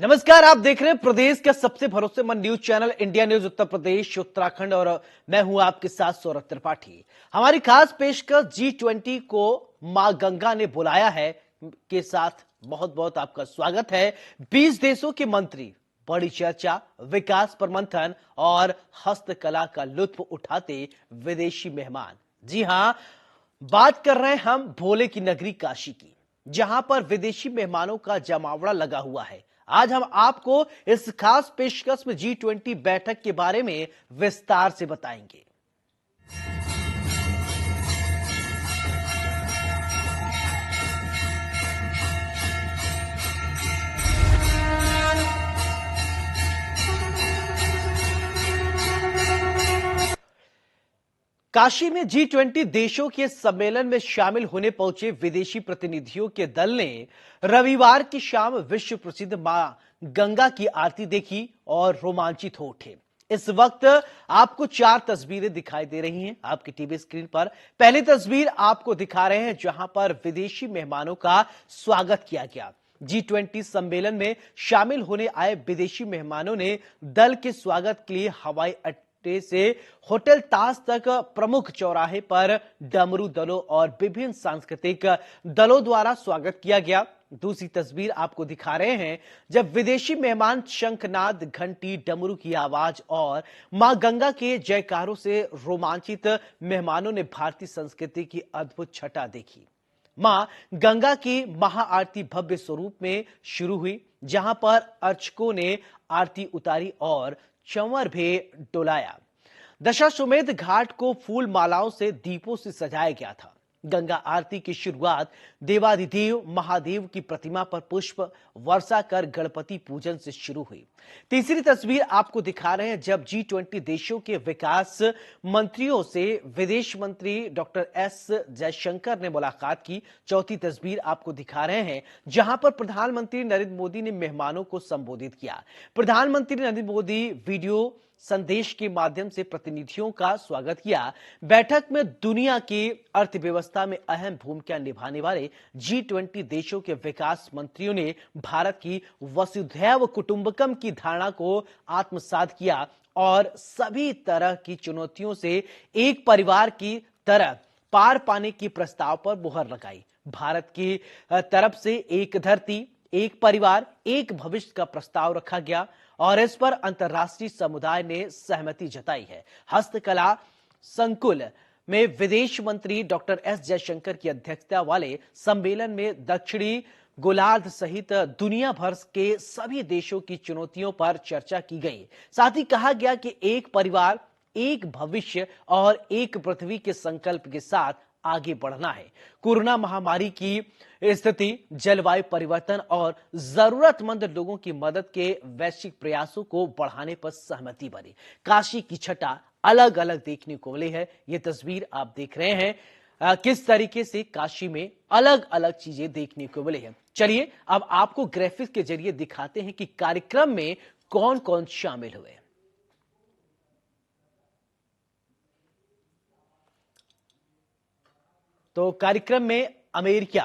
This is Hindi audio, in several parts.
नमस्कार, आप देख रहे हैं प्रदेश का सबसे भरोसेमंद news channel India news Uttar Pradesh Uttarakhand और मैं हूं आपके साथ सौरभ त्रिपाठी। हमारी खास पेशकश G20 को मां गंगा ने बुलाया है के साथ बहुत बहुत आपका स्वागत है। 20 देशों के मंत्री बड़ी चर्चा, विकास पर मंथन और हस्तकला का लुत्फ उठाते विदेशी मेहमान। जी हां, बात कर रहे हैं हम भोले की नगरी काशी की, जहां पर विदेशी मेहमानों का जमावड़ा लगा हुआ है। आज हम आपको इस खास पेशकश में G20 बैठक के बारे में विस्तार से बताएंगे। काशी में G20 देशों के सम्मेलन में शामिल होने पहुंचे विदेशी प्रतिनिधियों के दल ने रविवार की शाम विश्व प्रसिद्ध मां गंगा की आरती देखी और रोमांचित हो उठे। इस वक्त आपको 4 तस्वीरें दिखाई दे रही हैं आपकी टीवी स्क्रीन पर। पहली तस्वीर आपको दिखा रहे हैं जहां पर विदेशी मेहमानों का स्वागत किया गया। G20 सम्मेलन में शामिल होने आए विदेशी मेहमानों ने दल के स्वागत के लिए हवाई से होटल ताज तक प्रमुख चौराहे पर डमरू दलों और विभिन्न सांस्कृतिक दलों द्वारा स्वागत किया गया। दूसरी तस्वीर आपको दिखा रहे हैं जब विदेशी मेहमान शंखनाद, घंटी, डमरू की आवाज और मां गंगा के जयकारों से रोमांचित मेहमानों ने भारतीय संस्कृति की अद्भुत छटा देखी। मां गंगा की महाआरती भव्य स्वरूप में शुरू हुई, जहां पर अर्चकों ने आरती उतारी और चंवर भी डुलाया। दशाश्वमेध घाट को फूल मालाओं से दीपों से सजाया गया था। गंगा आरती की शुरुआत देवाधिदेव महादेव की प्रतिमा पर पुष्प वर्षा कर गणपति पूजन से शुरू हुई। तीसरी तस्वीर आपको दिखा रहे हैं जब G20 देशों के विकास मंत्रियों से विदेश मंत्री डॉक्टर एस जयशंकर ने मुलाकात की। चौथी तस्वीर आपको दिखा रहे हैं जहां पर प्रधानमंत्री नरेंद्र मोदी ने मेहमानों को संबोधित किया। प्रधानमंत्री नरेंद्र मोदी वीडियो संदेश के माध्यम से प्रतिनिधियों का स्वागत किया। बैठक में दुनिया की अर्थव्यवस्था में अहम भूमिका निभाने वाले G20 देशों के विकास मंत्रियों ने भारत की वसुधैव कुटुंबकम की धारणा को आत्मसात किया और सभी तरह की चुनौतियों से एक परिवार की तरह पार पाने की प्रस्ताव पर मुहर लगाई। भारत की तरफ से एक धरती, एक परिवार, एक भविष्य का प्रस्ताव रखा गया और इस पर अंतर्राष्ट्रीय समुदाय ने सहमति जताई है। हस्तकला संकुल में विदेश मंत्री डॉक्टर एस जयशंकर की अध्यक्षता वाले सम्मेलन में दक्षिणी गोलार्ध सहित दुनिया भर के सभी देशों की चुनौतियों पर चर्चा की गई। साथ ही कहा गया कि एक परिवार, एक भविष्य और एक पृथ्वी के संकल्प के साथ आगे बढ़ना है। कोरोना महामारी की स्थिति, जलवायु परिवर्तन और जरूरतमंद लोगों की मदद के वैश्विक प्रयासों को बढ़ाने पर सहमति बनी। काशी की छटा अलग अलग देखने को मिली है। ये तस्वीर आप देख रहे हैं किस तरीके से काशी में अलग अलग चीजें देखने को मिली है। चलिए अब आपको ग्राफिक्स के जरिए दिखाते हैं कि कार्यक्रम में कौन कौन शामिल हुए। तो कार्यक्रम में अमेरिका,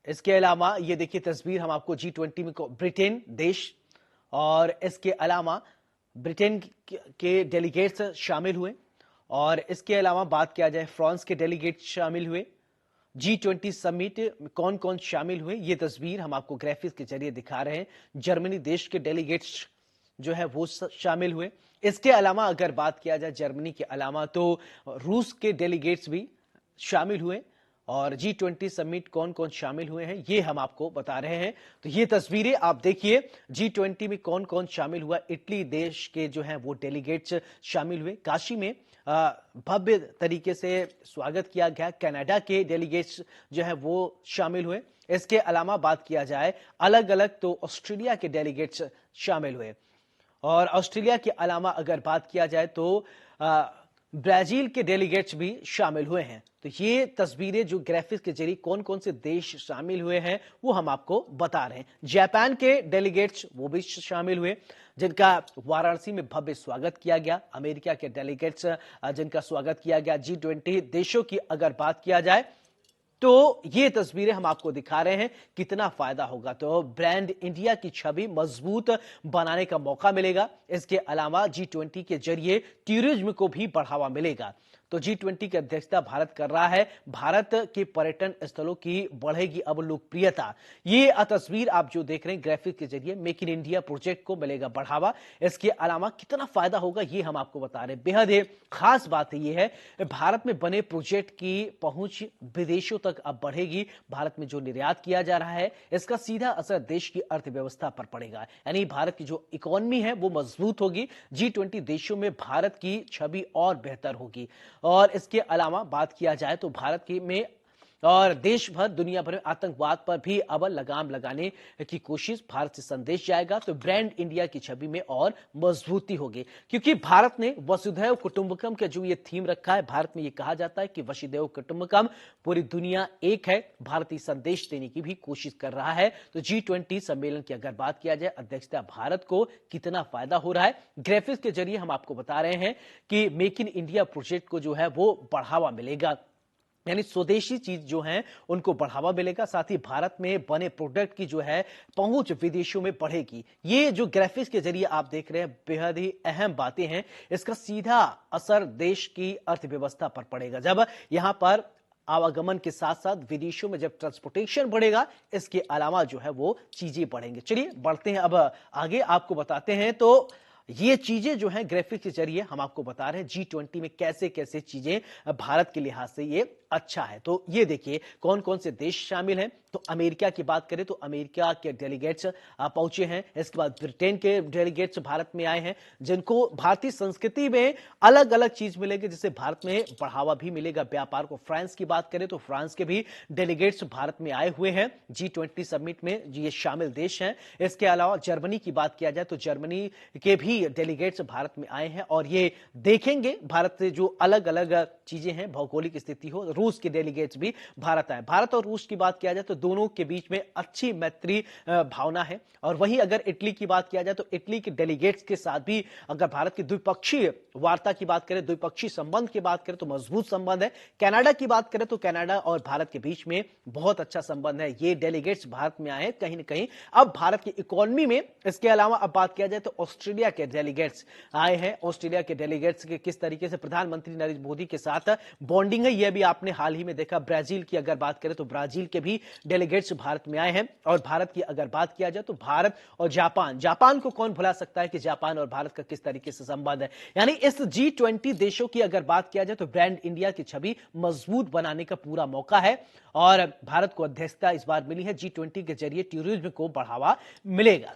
इसके अलावा ये देखिए तस्वीर हम आपको G20 में ब्रिटेन देश और इसके अलावा ब्रिटेन के डेलीगेट्स शामिल हुए और इसके अलावा बात किया जाए फ्रांस के डेलीगेट शामिल हुए। G20 समिट में कौन कौन शामिल हुए ये तस्वीर हम आपको ग्राफिक्स के जरिए दिखा रहे हैं। जर्मनी देश के डेलीगेट्स जो है वो शामिल हुए। इसके अलावा अगर बात किया जाए जर्मनी के अलावा तो रूस के डेलीगेट्स भी शामिल हुए और G20 समिट कौन कौन शामिल हुए हैं ये हम आपको बता रहे हैं। तो ये तस्वीरें आप देखिए G20 में कौन कौन शामिल हुआ। इटली देश के जो हैं वो डेलीगेट्स शामिल हुए। काशी में भव्य तरीके से स्वागत किया गया। कनाडा के डेलीगेट्स जो है वो शामिल हुए। इसके अलावा बात किया जाए अलग अलग तो ऑस्ट्रेलिया के डेलीगेट्स शामिल हुए और ऑस्ट्रेलिया के अलावा अगर बात किया जाए तो ब्राजील के डेलीगेट्स भी शामिल हुए हैं। तो ये तस्वीरें जो ग्राफिक्स के जरिए कौन कौन से देश शामिल हुए हैं वो हम आपको बता रहे हैं। जापान के डेलीगेट्स वो भी शामिल हुए जिनका वाराणसी में भव्य स्वागत किया गया। अमेरिका के डेलीगेट्स जिनका स्वागत किया गया। G20 देशों की अगर बात किया जाए तो ये तस्वीरें हम आपको दिखा रहे हैं, कितना फायदा होगा। तो ब्रांड इंडिया की छवि मजबूत बनाने का मौका मिलेगा। इसके अलावा G20 के जरिए टूरिज्म को भी बढ़ावा मिलेगा। तो G20 की अध्यक्षता भारत कर रहा है। भारत के पर्यटन स्थलों की बढ़ेगी अब लोकप्रियता। ये तस्वीर आप जो देख रहे हैं ग्राफिक के जरिए, मेक इन इंडिया प्रोजेक्ट को मिलेगा बढ़ावा। इसके अलावा कितना फायदा होगा ये हम आपको बता रहे हैं। बेहद खास बात ये है, भारत में बने प्रोजेक्ट की पहुंच विदेशों तक अब बढ़ेगी। भारत में जो निर्यात किया जा रहा है इसका सीधा असर देश की अर्थव्यवस्था पर पड़ेगा, यानी भारत की जो इकोनॉमी है वो मजबूत होगी। G20 देशों में भारत की छवि और बेहतर होगी। और इसके अलावा बात किया जाए तो भारत की में और देश भर दुनिया भर में आतंकवाद पर भी अब लगाम लगाने की कोशिश, भारत से संदेश जाएगा। तो ब्रांड इंडिया की छवि में और मजबूती होगी, क्योंकि भारत ने वसुधैव कुटुंबकम का जो ये थीम रखा है। भारत में ये कहा जाता है कि वसुधैव कुटुंबकम, पूरी दुनिया एक है। भारतीय संदेश देने की भी कोशिश कर रहा है। तो G20 सम्मेलन की अगर बात किया जाए, अध्यक्षता भारत को कितना फायदा हो रहा है, ग्राफिक्स के जरिए हम आपको बता रहे हैं कि मेक इन इंडिया प्रोजेक्ट को जो है वो बढ़ावा मिलेगा, यानी स्वदेशी चीज जो है उनको बढ़ावा मिलेगा। साथ ही भारत में बने प्रोडक्ट की जो है पहुंच विदेशों में बढ़ेगी। ये जो ग्राफिक्स के जरिए आप देख रहे हैं बेहद ही अहम बातें हैं। इसका सीधा असर देश की अर्थव्यवस्था पर पड़ेगा। जब यहां पर आवागमन के साथ साथ विदेशों में जब ट्रांसपोर्टेशन बढ़ेगा, इसके अलावा जो है वो चीजें बढ़ेंगे। चलिए बढ़ते हैं अब आगे, आपको बताते हैं। तो ये चीजें जो हैं ग्राफिक के जरिए हम आपको बता रहे हैं G20 में कैसे कैसे चीजें भारत के लिहाज से ये अच्छा है। तो ये देखिए कौन कौन से देश शामिल हैं। तो अमेरिका की बात करें तो अमेरिका के डेलीगेट्स पहुंचे हैं। इसके बाद ब्रिटेन के डेलीगेट्स भारत में आए हैं, जिनको भारतीय संस्कृति में अलग अलग चीज मिलेगी, जिससे भारत में बढ़ावा भी मिलेगा व्यापार को। फ्रांस की बात करें तो फ्रांस के भी डेलीगेट्स भारत में आए हुए हैं। G20 समिट में ये शामिल देश हैं। इसके अलावा जर्मनी की बात किया जाए तो जर्मनी के भी डेलीगेट्स भारत में आए हैं और ये देखेंगे भारत से जो अलग अलग चीजें हैं, भौगोलिक स्थिति हो। रूस के डेलीगेट्स भी भारत आए। भारत और रूस की बात किया जाए तो दोनों के बीच में अच्छी मैत्री भावना है। और वहीं अगर इटली की बात किया जाए तो इटली के डेलीगेट्स के साथ भी अगर भारत की द्विपक्षीय वार्ता की बात करें, द्विपक्षीय संबंध की बात करें तो मजबूत संबंध है। कनाडा की बात करें तो कनाडा और भारत के बीच में बहुत अच्छा संबंध है। ये डेलीगेट्स भारत में आए कहीं ना कहीं अब भारत की इकोनॉमी में। इसके अलावा अब बात किया जाए तो ऑस्ट्रेलिया के डेलीगेट्स आए हैं। ऑस्ट्रेलिया के डेलीगेट्स के किस तरीके से प्रधानमंत्री नरेंद्र मोदी के साथ बॉन्डिंग है, यह भी आपने हाल ही में देखा। ब्राजील की अगर बात करें तो ब्राजील के भी डेलीगेट्स भारत में आए हैं। और भारत की अगर बात किया जाए तो भारत और जापान, जापान को कौन भुला सकता है कि जापान और भारत का किस तरीके से संबंध है। यानी इस G20 देशों की अगर बात किया जाए तो ब्रांड इंडिया की छवि मजबूत बनाने का पूरा मौका है। और भारत को अध्यक्षता इस बार मिली है। G20 के जरिए टूरिज्म को बढ़ावा मिलेगा।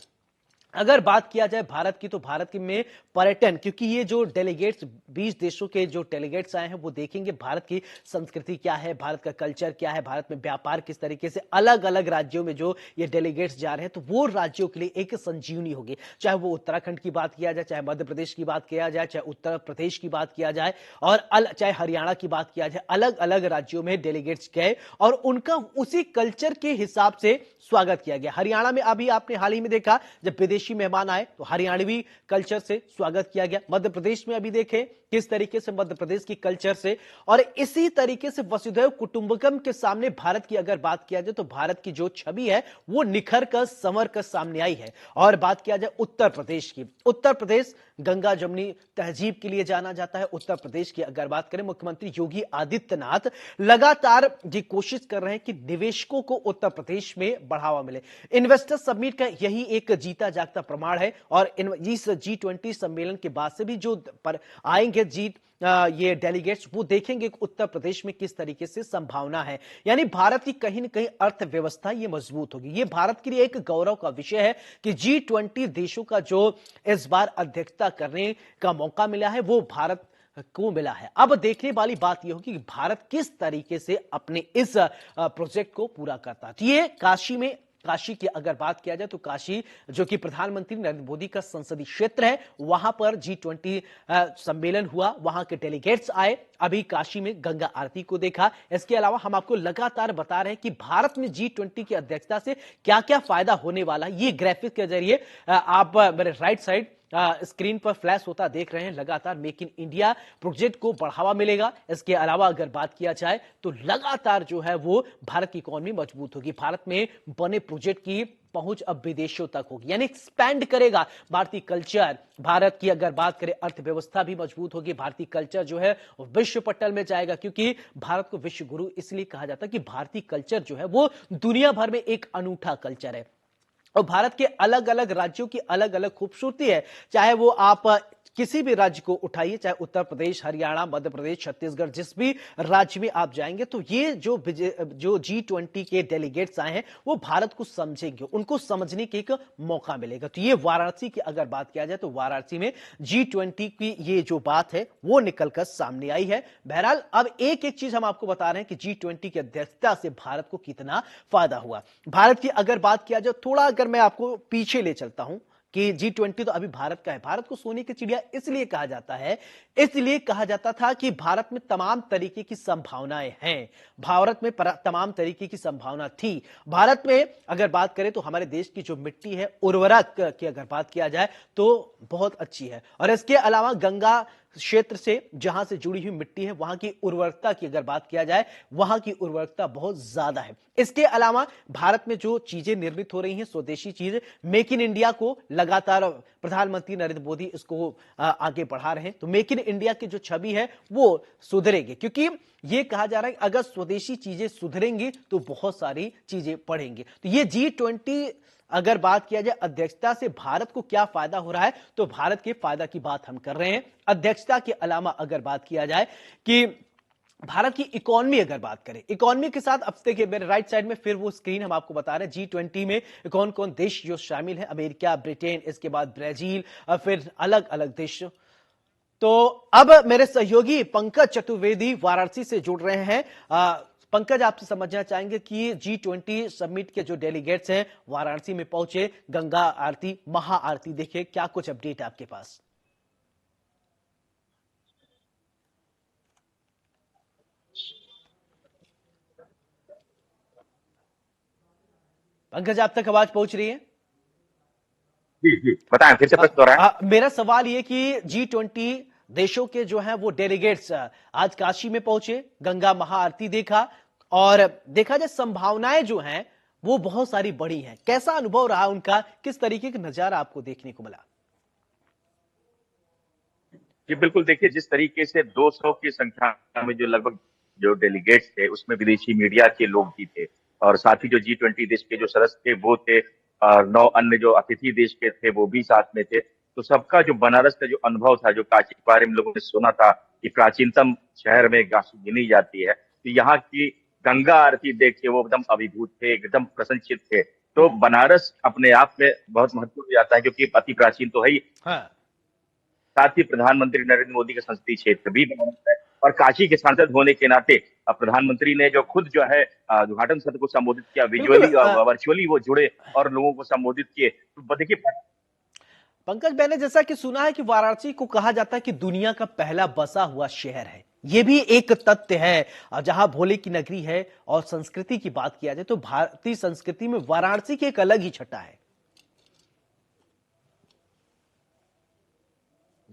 अगर बात किया जाए भारत की तो भारत की में पर्यटन, क्योंकि ये जो डेलीगेट्स 20 देशों के जो डेलीगेट्स आए हैं वो देखेंगे भारत की संस्कृति क्या है, भारत का कल्चर क्या है, भारत में व्यापार किस तरीके से। अलग अलग राज्यों में जो ये डेलीगेट्स जा रहे हैं तो वो राज्यों के लिए एक संजीवनी होगी। चाहे वो उत्तराखंड की बात किया जाए, चाहे मध्य प्रदेश की बात किया जाए, चाहे उत्तर प्रदेश की बात किया जाए और चाहे हरियाणा की बात किया जाए। अलग अलग राज्यों में डेलीगेट्स गए और उनका उसी कल्चर के हिसाब से स्वागत किया गया। हरियाणा में अभी आपने हाल ही में देखा जब विदेशी मेहमान आए तो हरियाणवी कल्चर से स्वागत किया गया। मध्य प्रदेश में अभी देखें किस तरीके से मध्य प्रदेश की कल्चर से। और इसी तरीके से वसुधैव कुटुंबकम के सामने भारत की अगर बात किया जाए तो भारत की जो छवि है वो निखर कर संवर कर सामने आई है। और बात किया जाए उत्तर प्रदेश की, उत्तर प्रदेश गंगा जमुनी तहजीब के लिए जाना जाता है। उत्तर प्रदेश की अगर बात करें, मुख्यमंत्री योगी आदित्यनाथ लगातार ये कोशिश कर रहे हैं कि निवेशकों को उत्तर प्रदेश में बढ़ावा मिले। इन्वेस्टर समिट का यही एक जीता जागता प्रमाण है। और इस G20 सम्मेलन के बाद से भी जो पर आएंगे ये डेलीगेट्स वो देखेंगे कि उत्तर प्रदेश में किस तरीके से संभावना है। यानी भारत की कहीं न कहीं अर्थव्यवस्था ये मजबूत होगी। ये भारत के लिए एक गौरव का विषय है कि G20 देशों का जो इस बार अध्यक्षता करने का मौका मिला है वो भारत को मिला है। अब देखने वाली बात यह होगी कि भारत किस तरीके से अपने इस प्रोजेक्ट को पूरा करता है। ये काशी की अगर बात किया जाए तो काशी जो कि प्रधानमंत्री नरेंद्र मोदी का संसदीय क्षेत्र है, वहां पर G20 सम्मेलन हुआ, वहां के डेलीगेट्स आए। अभी काशी में गंगा आरती को देखा। इसके अलावा हम आपको लगातार बता रहे हैं कि भारत में G20 की अध्यक्षता से क्या क्या फायदा होने वाला है। ये ग्राफिक के जरिए आप मेरे राइट साइड स्क्रीन पर फ्लैश होता देख रहे हैं, लगातार मेक इन इंडिया प्रोजेक्ट को बढ़ावा मिलेगा। इसके अलावा अगर बात किया जाए तो लगातार जो है वो भारत की इकोनॉमी मजबूत होगी। भारत में बने प्रोजेक्ट की पहुंच अब विदेशों तक होगी, यानी एक्सपैंड करेगा भारतीय कल्चर। भारत की अगर बात करें अर्थव्यवस्था भी मजबूत होगी। भारतीय कल्चर जो है विश्व पटल में जाएगा, क्योंकि भारत को विश्व गुरु इसलिए कहा जाता है कि भारतीय कल्चर जो है वो दुनिया भर में एक अनूठा कल्चर है। और भारत के अलग अलग राज्यों की अलग अलग खूबसूरती है। चाहे वो आप किसी भी राज्य को उठाइए, चाहे उत्तर प्रदेश, हरियाणा, मध्य प्रदेश, छत्तीसगढ़, जिस भी राज्य में आप जाएंगे तो ये जो G20 के डेलीगेट्स आए हैं वो भारत को समझेंगे, उनको समझने के एक मौका मिलेगा। तो ये वाराणसी की अगर बात किया जाए तो वाराणसी में G20 की ये जो बात है वो निकलकर सामने आई है। बहरहाल अब एक एक चीज हम आपको बता रहे हैं कि G20 की अध्यक्षता से भारत को कितना फायदा हुआ। भारत की अगर बात किया जाए, थोड़ा अगर मैं आपको पीछे ले चलता हूं कि G20 तो अभी भारत का है। भारत को सोने की चिड़िया इसलिए कहा जाता है, इसलिए कहा जाता था कि भारत में तमाम तरीके की संभावनाएं हैं। भारत में तमाम तरीके की संभावना थी। भारत में अगर बात करें तो हमारे देश की जो मिट्टी है, उर्वरक की अगर बात किया जाए तो बहुत अच्छी है। और इसके अलावा गंगा क्षेत्र से जहां से जुड़ी हुई मिट्टी है, वहां की उर्वरकता की अगर बात किया जाए, वहां की उर्वरकता बहुत ज्यादा है। इसके अलावा भारत में जो चीजें निर्मित हो रही हैं, स्वदेशी चीजें, मेक इन इंडिया को लगातार प्रधानमंत्री नरेंद्र मोदी इसको आगे बढ़ा रहे हैं। तो मेक इन इंडिया की जो छवि है वो सुधरेगी, क्योंकि यह कहा जा रहा है कि अगर स्वदेशी चीजें सुधरेंगी तो बहुत सारी चीजें बढ़ेंगी। तो ये G20 अगर बात किया जाए अध्यक्षता से भारत को क्या फायदा हो रहा है, तो भारत के फायदा की बात हम कर रहे हैं। अध्यक्षता के अलावा अगर बात किया जाए कि भारत की इकोनॉमी अगर बात करें, इकोनॉमी के साथ अब देखिए मेरे राइट साइड में फिर वो स्क्रीन हम आपको बता रहे हैं G20 में कौन कौन देश जो शामिल है, अमेरिका, ब्रिटेन, इसके बाद ब्राजील, फिर अलग अलग देश। तो अब मेरे सहयोगी पंकज चतुर्वेदी वाराणसी से जुड़ रहे हैं। पंकज, आपसे समझना चाहेंगे कि G20 समिट के जो डेलीगेट्स हैं वाराणसी में पहुंचे, गंगा आरती, महा आरती देखे, क्या कुछ अपडेट आपके पास? पंकज, आप तक आवाज पहुंच रही है? जी जी बताएं, फिर से प्रश्न दोहराएं। मेरा सवाल ये कि G20 देशों के जो हैं वो डेलीगेट्स आज काशी में पहुंचे, गंगा महाआरती देखा, और देखा जाए संभावनाएं जो हैं वो बहुत सारी बड़ी हैं। कैसा अनुभव रहा उनका, किस तरीके का नजारा आपको देखने को मिला? जी बिल्कुल, देखिए जिस तरीके से 200 की संख्या में जो लगभग जो डेलीगेट्स थे उसमें विदेशी मीडिया के लोग भी थे, और साथ ही जो G20 देश के जो सदस्य थे वो थे, और 9 अन्य जो अतिथि देश के थे वो भी साथ में थे। तो सबका जो बनारस का जो अनुभव था, जो काशी के बारे में लोगों ने सुना था कि प्राचीनतम शहर में काशी गिनी जाती है, तो यहाँ की गंगा आरती देख के वो एकदम अभिभूत थे, एकदम प्रसन्नचित थे। तो बनारस अपने आप में बहुत महत्वपूर्ण हो जाता है, क्योंकि अति प्राचीन तो है ही, हाँ। साथ ही प्रधानमंत्री नरेंद्र मोदी का संसदीय क्षेत्र भी बनारस है, और काशी के सांसद होने के नाते प्रधानमंत्री ने जो खुद जो है उद्घाटन सत्र को संबोधित किया, बिल्कुल। विजुअली वर्चुअली वो जुड़े और लोगों को संबोधित किए। तो देखिए पंकज, मैंने जैसा कि सुना है कि वाराणसी को कहा जाता है कि दुनिया का पहला बसा हुआ शहर है। यह भी एक तथ्य है। जहां भोले की नगरी है और संस्कृति की बात किया जाए तो भारतीय संस्कृति में वाराणसी की एक अलग ही छटा है।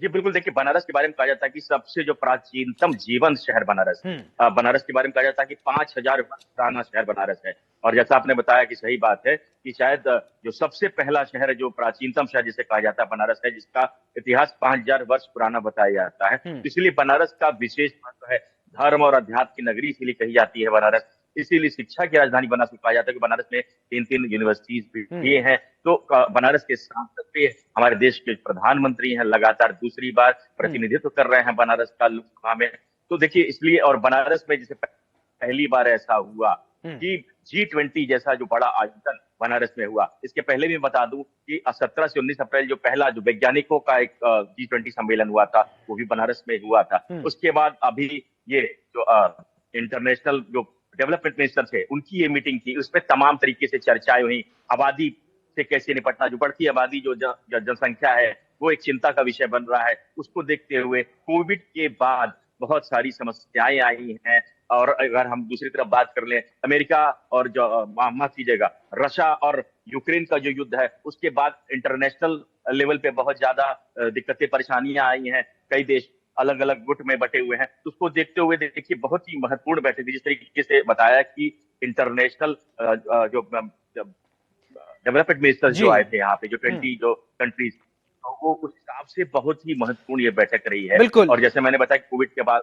जी बिल्कुल, देखिए बनारस के बारे में कहा जाता है कि सबसे जो प्राचीनतम जीवन शहर बनारस है। बनारस के बारे में कहा जाता है कि 5000 वर्ष पुराना शहर बनारस है। और जैसा आपने बताया कि सही बात है कि शायद जो सबसे पहला शहर है, जो प्राचीनतम शहर जिसे कहा जाता है बनारस है, जिसका इतिहास 5000 वर्ष पुराना बताया जाता है। तो इसलिए बनारस का विशेष महत्व है। धर्म और अध्यात्म की नगरी इसीलिए कही जाती है बनारस। इसीलिए शिक्षा की राजधानी बनारस को कहा जाता है कि बनारस में 3 यूनिवर्सिटीज भी हैं। तो बनारस के सांसद भी हमारे देश के प्रधानमंत्री हैं, लगातार दूसरी बार प्रतिनिधित्व कर रहे हैं बनारस का लोकसभा में। तो देखिए इसलिए, और बनारस में जैसे पहली बार ऐसा हुआ कि G20 जैसा जो बड़ा आयोजन बनारस में हुआ। इसके पहले भी बता दूं कि 17 से 19 अप्रैल जो पहला जो वैज्ञानिकों का एक G20 सम्मेलन हुआ था, वो भी बनारस में हुआ था। उसके बाद अभी ये जो इंटरनेशनल जो डेवलपमेंट मिनिस्टर थे, उनकी ये मीटिंग थी, उसमें तमाम तरीके से चर्चाएं हुई। आबादी से कैसे निपटना, जो बढ़ती आबादी, जो जनसंख्या है, वो एक चिंता का विषय बन रहा है। उसको देखते हुए कोविड के बाद बहुत सारी समस्याएं आई हैं। और अगर हम दूसरी तरफ बात कर लें, अमेरिका और जो माफ कीजिएगा, रशिया और यूक्रेन का जो युद्ध है उसके बाद इंटरनेशनल लेवल पे बहुत ज्यादा दिक्कतें परेशानियां आई हैं। कई देश अलग अलग गुट में बटे हुए हैं, तो उसको देखते हुए देखिए बहुत ही महत्वपूर्ण बैठक थी। जिस तरीके से बताया कि इंटरनेशनल जो डेवलपमेंट मिनिस्टर्स जी। जो आए थे यहाँ पे, जो हम्म। 20 जो कंट्रीज, तो वो उस हिसाब से बहुत ही महत्वपूर्ण ये बैठक रही है। बिल्कुल। और जैसे मैंने बताया कोविड के बाद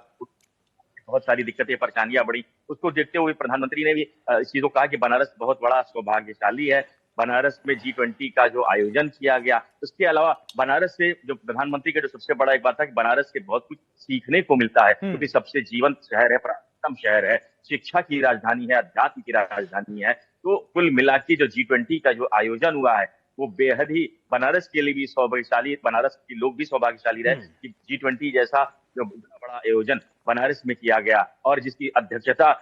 बहुत सारी दिक्कतें परेशानियां बढ़ी, उसको देखते हुए प्रधानमंत्री ने भी इस चीज को कहा कि बनारस बहुत बड़ा सौभाग्यशाली है। बनारस में G20 का जो आयोजन किया गया, उसके अलावा बनारस से जो प्रधानमंत्री का जो सबसे बड़ा एक बात था कि बनारस से बहुत कुछ सीखने को मिलता है, क्योंकि सबसे जीवंत शहर है, प्राचीनतम शहर है, शिक्षा की राजधानी है, अध्यात्म की राजधानी है। तो कुल मिला के जो G20 का जो आयोजन हुआ है वो बेहद ही बनारस के लिए भी सौभाग्यशाली, बनारस के लोग भी सौभाग्यशाली रहे कि G20 जैसा जो बड़ा आयोजन बनारस में किया गया और जिसकी अध्यक्षता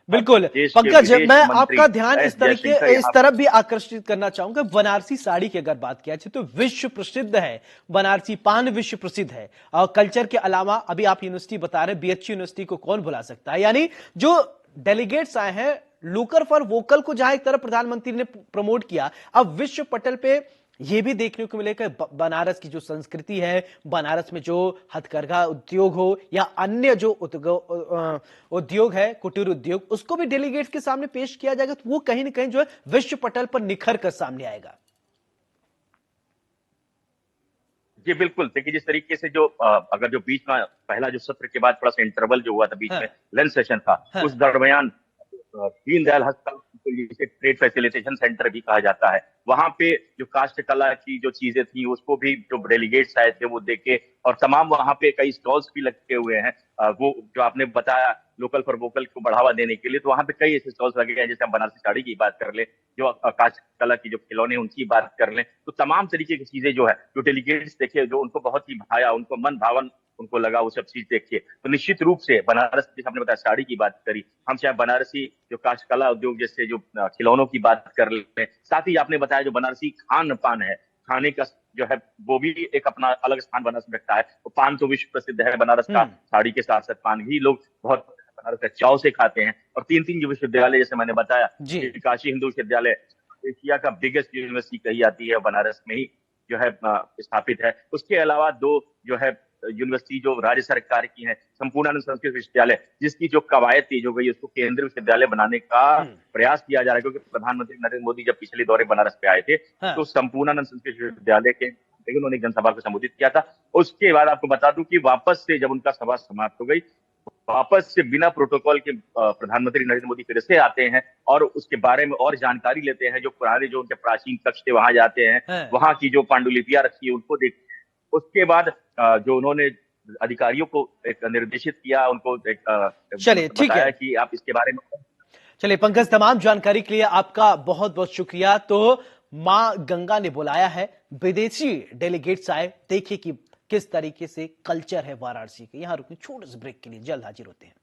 बिल्कुल। देश के पंकज, विदेश मैं मंत्री आपका ध्यान एस जयशंकर इस यहाँ तरफ भी आकर्षित करना चाहूंगा। बनारसी साड़ी की अगर बात किया जाए तो विश्व प्रसिद्ध है, बनारसी पान विश्व प्रसिद्ध है। और कल्चर के अलावा अभी आप यूनिवर्सिटी बता रहे, BHU यूनिवर्सिटी को कौन भुला सकता है। यानी जो डेलीगेट्स आए हैं, लोकल फॉर वोकल को जहां एक तरफ प्रधानमंत्री ने प्रमोट किया, अब विश्व पटल पे यह भी देखने को मिलेगा बनारस की जो संस्कृति है, बनारस में जो हथकरघा उद्योग हो या अन्य जो उद्योग है, कुटीर उद्योग, उसको भी डेलीगेट्स के सामने पेश किया जाएगा, तो वो कहीं ना कहीं जो है विश्व पटल पर निखर कर सामने आएगा। जी बिल्कुल। देखिए जिस तरीके से जो अगर जो बीच में पहला जो सत्र के बाद थोड़ा सा इंटरवल जो हुआ था बीच में, लंच सेशन था, उस दरमियान दीनदयाल हस्तकला जिसे ट्रेड फैसिलिटेशन सेंटर भी कहा जाता है, वहां पे जो काष्ठ कला की जो चीजें थी उसको भी जो डेलीगेट्स आए थे वो देखे, और तमाम वहां पे कई स्टॉल्स भी लगे हुए हैं। वो जो आपने बताया लोकल फॉर वोकल को बढ़ावा देने के लिए, तो वहां पे कई ऐसे स्टॉल्स लगे हैं। जैसे हम बनारसी साड़ी की बात कर ले, जो काष्ठ कला की जो खिलौने उनकी बात कर लें, तो तमाम तरीके की चीजें जो है जो डेलीगेट्स देखे, जो उनको बहुत ही भाया, उनको मन भावन उनको लगा, वो सब चीज देखिए। तो निश्चित रूप से बनारस, जैसे आपने बताया साड़ी की बात करी, हम चाहे बनारसी जो काष्ठ कला उद्योग जैसे जो खिलौनों की बात कर लें, साथ ही आपने बताया जो बनारसी खान पान है, खाने का जो है वो भी एक अपना अलग स्थान बनारस में रखता है। तो पान तो विश्व प्रसिद्ध है बनारस का, साड़ी के साथ साथ पान भी लोग बहुत बनारस का चाव से खाते हैं। और 3 जो विश्वविद्यालय जैसे मैंने बताया, काशी हिंदू विश्वविद्यालय एशिया का बिगेस्ट यूनिवर्सिटी कही जाती है, बनारस में ही जो है स्थापित है। उसके अलावा 2 जो है यूनिवर्सिटी जो राज्य सरकार की है, संपूर्णानंद संस्कृत विश्वविद्यालय, जिसकी जो कवायद की जो गई उसको केंद्रीय विश्वविद्यालय बनाने का प्रयास किया जा रहा है, क्योंकि प्रधानमंत्री नरेंद्र मोदी जब पिछले दौरे बनारस पे आए थे, तो संपूर्णानंद संस्कृत विश्वविद्यालय के उन्होंने जनसभा को संबोधित किया था। उसके बाद आपको बता दूं कि वापस से जब उनका सभा समाप्त हो गई, वापस से बिना प्रोटोकॉल के प्रधानमंत्री नरेंद्र मोदी फिर से आते हैं और उसके बारे में और जानकारी लेते हैं। जो पुराने जो उनके प्राचीन कक्ष थे वहां जाते हैं, वहां की जो पांडुलिपियां रखी है उनको देखते हैं। उसके बाद जो उन्होंने अधिकारियों को एक निर्देशित किया, उनको एक चलिए ठीक बताया है कि आप इसके बारे में। चलिए पंकज, तमाम जानकारी के लिए आपका बहुत बहुत शुक्रिया। तो मां गंगा ने बुलाया है, विदेशी डेलीगेट्स आए, देखिए कि किस तरीके से कल्चर है वाराणसी के। यहां रुकने छोटे से ब्रेक के लिए, जल्द हाजिर होते हैं।